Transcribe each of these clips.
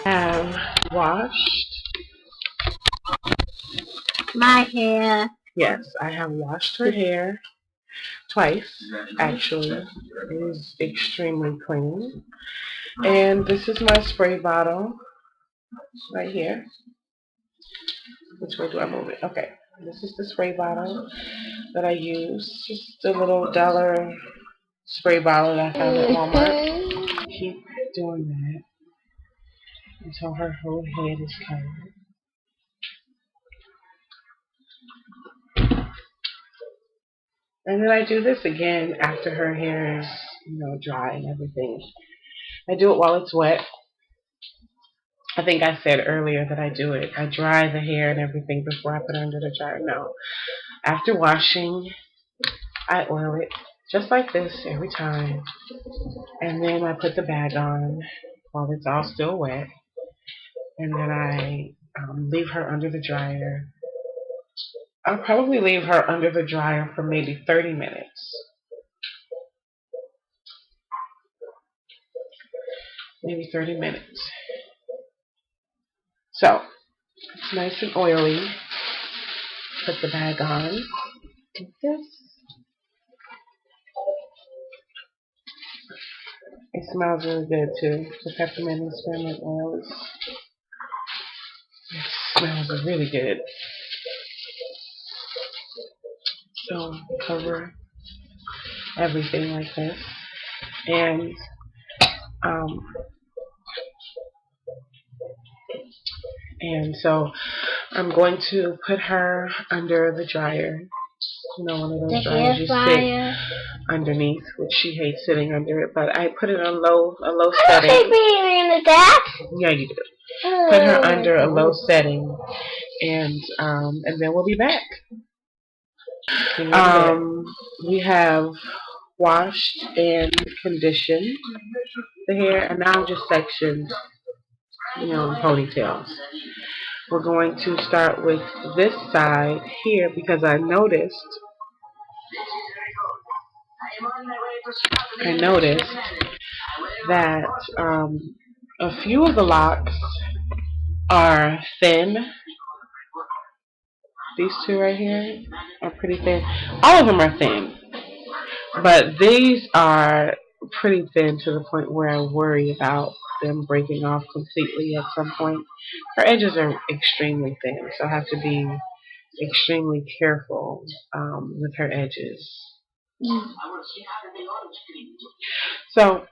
Have washed my hair. Yes, I have washed her hair twice, actually. It is extremely clean. And this is my spray bottle right here. Which way do I move it? Okay. This is the spray bottle that I use. Just a little dollar spray bottle that I found at Walmart. Keep doing that until her whole head is covered. And then I do this again after her hair is, dry and everything. I do it while it's wet. I think I said earlier that I do it. I dry the hair and everything before I put it under the dryer. No. After washing, I oil it just like this every time. And then I put the bag on while it's all still wet. And then I leave her under the dryer. I'll probably leave her under the dryer for maybe 30 minutes. Maybe 30 minutes. So, it's nice and oily. Put the bag on. Like this. It smells really good too. The peppermint and spearmint oil smells really good. So cover everything like this, and so I'm going to put her under the dryer. One of those dryers you sit underneath, which she hates sitting under it. But I put it on a low setting. Yeah, you do. Put her under a low setting, and then we'll be back. We have washed and conditioned the hair, and now just sectioned, ponytails. We're going to start with this side here because I noticed that a few of the locks are thin. These two right here are pretty thin. All of them are thin, but these are pretty thin to the point where I worry about them breaking off completely at some point. Her edges are extremely thin, so I have to be extremely careful with her edges. So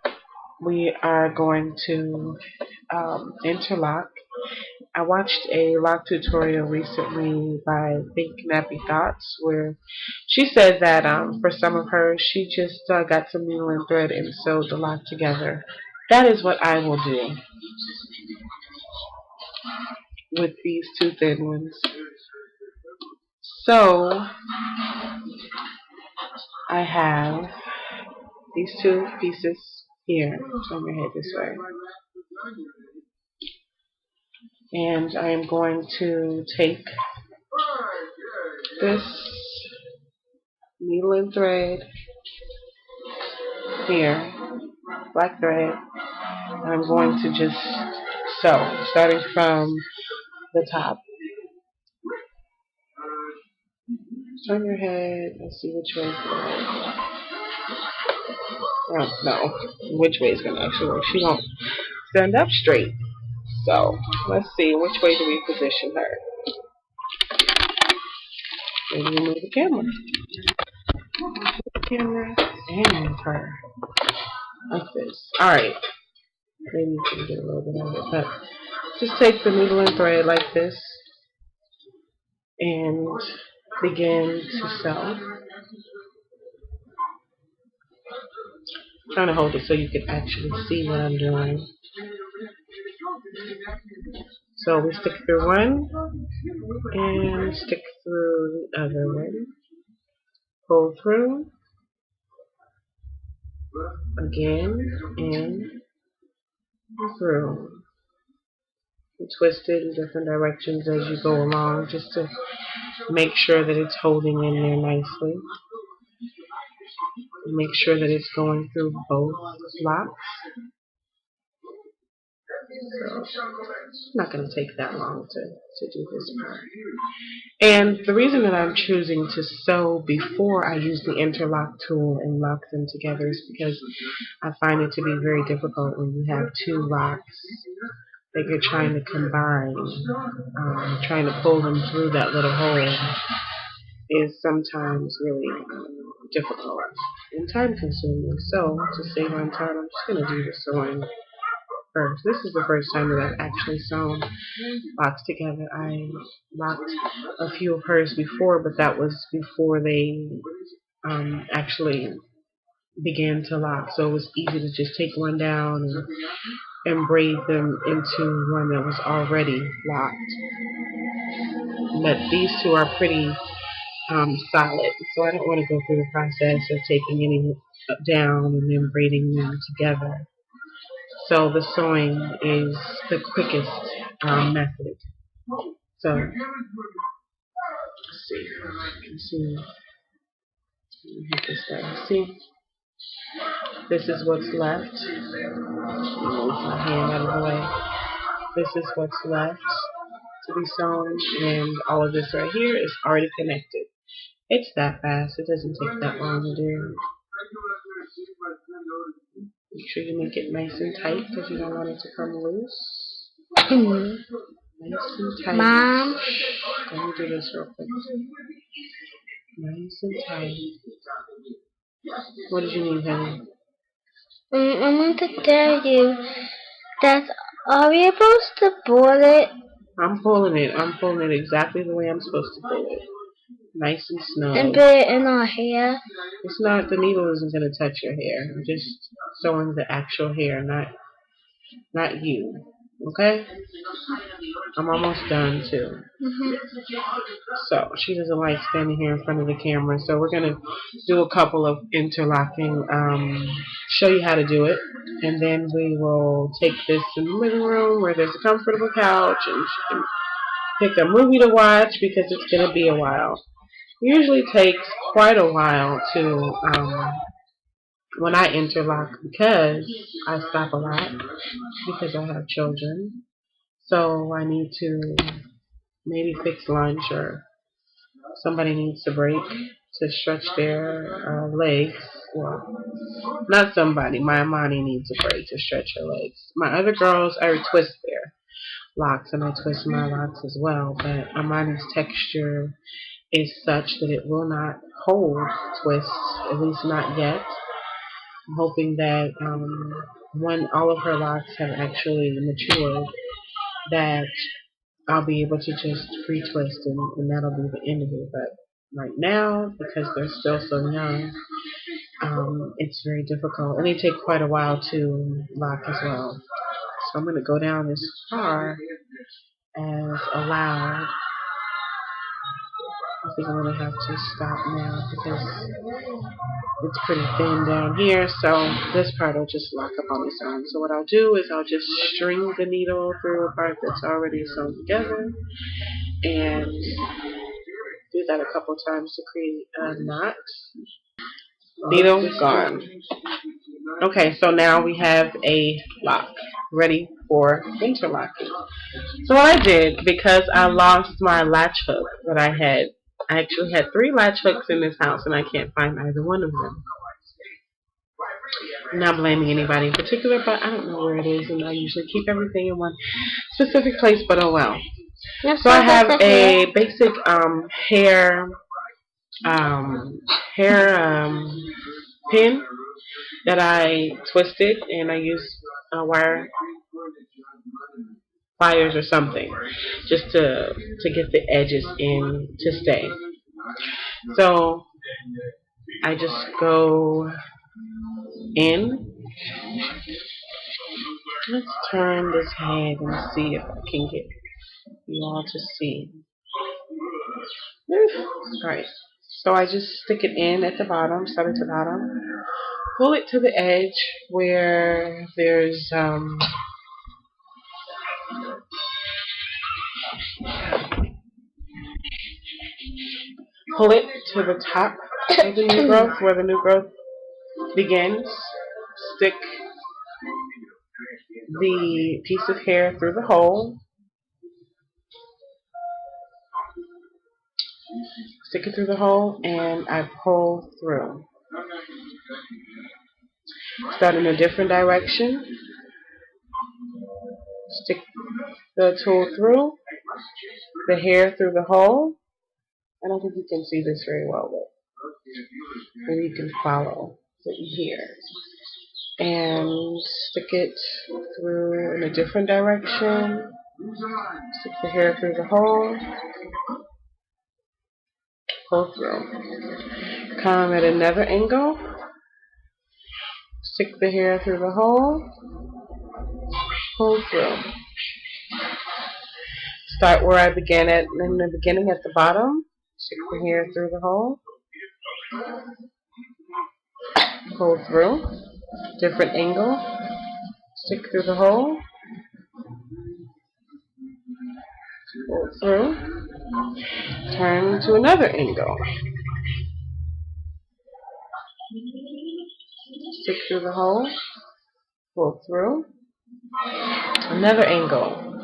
we are going to interlock. I watched a lock tutorial recently by Think Nappy Thoughts where she said that for some of hers she just got some needle and thread and sewed the lock together. That is what I will do with these two thin ones. So I have these two pieces here. Turn your head this way. And I am going to take this needle and thread here, black thread, and I'm going to just sew, starting from the top. Turn your head and see which way it's going. I don't know which way is going to actually work. She won't stand up straight. So, let's see, which way do we position her? Maybe we move the camera. Move the camera and her. Like this. Alright. Maybe you can get a little bit of it. But just take the needle and thread like this and begin to sew. I'm trying to hold it so you can actually see what I'm doing. So we stick through one and stick through the other one. Pull through again and through. You twist it in different directions as you go along just to make sure that it's holding in there nicely. Make sure that it's going through both locks. So it's not going to take that long to do this part. And the reason that I'm choosing to sew before I use the interlock tool and lock them together is because I find it to be very difficult when you have two locks that you're trying to combine. Trying to pull them through that little hole is sometimes really difficult and time consuming. So to save on time, I'm just going to do the sewing first. This is the first time that I've actually sewn locks together. I locked a few of hers before, but that was before they actually began to lock. So it was easy to just take one down and braid them into one that was already locked. But these two are pretty solid, so I don't want to go through the process of taking any down and then braiding them together. So the sewing is the quickest method. So let's see. Let's see. Hit this way. See, this is what's left. Move my hand out of the way. This is what's left to be sewn, and all of this right here is already connected. It's that fast. It doesn't take that long to do. Make sure you make it nice and tight because you don't want it to come loose. Nice and tight. Mom? Let me do this real quick. Nice and tight. What did you mean, honey? I want to tell you that are we supposed to boil it? I'm pulling it. I'm pulling it exactly the way I'm supposed to pull it. Nice and snug. And put it in our hair? It's not, the needle isn't going to touch your hair. I'm just sewing the actual hair, not you. Okay? I'm almost done too. So she doesn't like standing here in front of the camera. So we're going to do a couple of interlocking, show you how to do it. And then we will take this in the living room where there's a comfortable couch and she can pick a movie to watch because it's going to be a while. It usually takes quite a while to when I interlock because I stop a lot because I have children. So I need to maybe fix lunch or somebody needs a break to stretch their legs. Well, not somebody. My Amani needs a break to stretch her legs. My other girls, I twist their locks and I twist my locks as well. But Amani's texture is such that it will not hold twists, at least not yet. I'm hoping that when all of her locks have actually matured, that I'll be able to just free twist and that'll be the end of it. But right now, because they're still so young, it's very difficult. And they take quite a while to lock as well. So I'm going to go down as far as allowed. I think I'm going to have to stop now because it's pretty thin down here. So this part will just lock up on its own. So what I'll do is I'll just string the needle through a part that's already sewn together and do that a couple times to create a knot. Needle gone. Okay, so now we have a lock ready for interlocking. So what I did, because I lost my latch hook that I actually had 3 latch hooks in this house and I can't find either one of them. I'm not blaming anybody in particular, but I don't know where it is and I usually keep everything in one specific place, but oh well. So I have a basic hair pin that I twisted and I used wire pliers or something just to get the edges in to stay. So I just go in. Let's turn this head and see if I can get you all to see. Alright, so I just stick it in at the bottom, start at the bottom, pull it to the edge where there's pull it to the top of the new growth where the new growth begins, stick the piece of hair through the hole, stick it through the hole, and I pull through. Start in a different direction, stick the tool through, the hair through the hole. I don't think you can see this very well, but maybe you can follow what you hear. And stick it through in a different direction, stick the hair through the hole, pull through. Come at another angle, stick the hair through the hole, pull through. Start where I began at in the beginning at the bottom, stick the hair through the hole, pull through. Different angle, stick through the hole, pull through. Turn to another angle, stick through the hole, pull through. Another angle,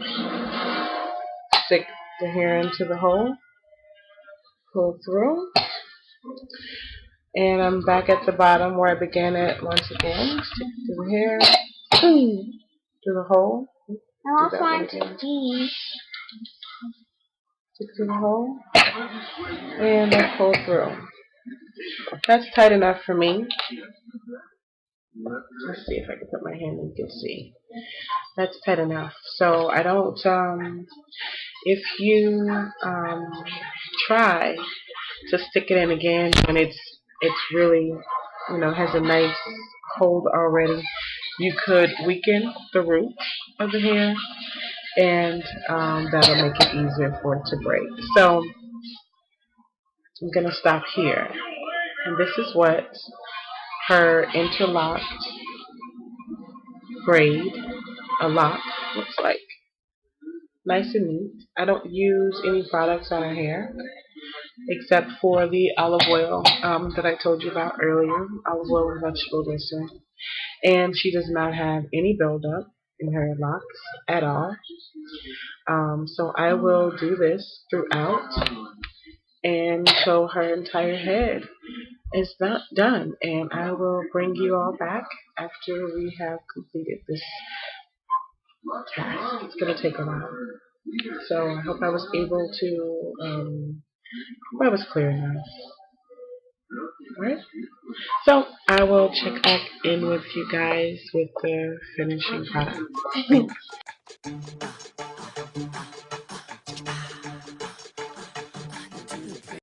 stick the hair into the hole, pull through. And I'm back at the bottom where I began at once again. Stick through the hair, through the hole. I want mine to be. Stick through the hole, and I pull through. That's tight enough for me. Let's see if I can put my hand and you can see. That's tight enough. So I don't, if you try to stick it in again when it's really, has a nice hold already, you could weaken the root of the hair, and that'll make it easier for it to break. So I'm going to stop here. And this is what her interlocked braid, a lock, looks like. Nice and neat. I don't use any products on her hair except for the olive oil that I told you about earlier, olive oil and vegetable glycerin. And she does not have any buildup in her locks at all. So I will do this throughout until her entire head is not done, and I will bring you all back after we have completed this task. It's going to take a while. So I hope I was able to, I was clear enough. Alright? So I will check back in with you guys with the finishing product. Thanks.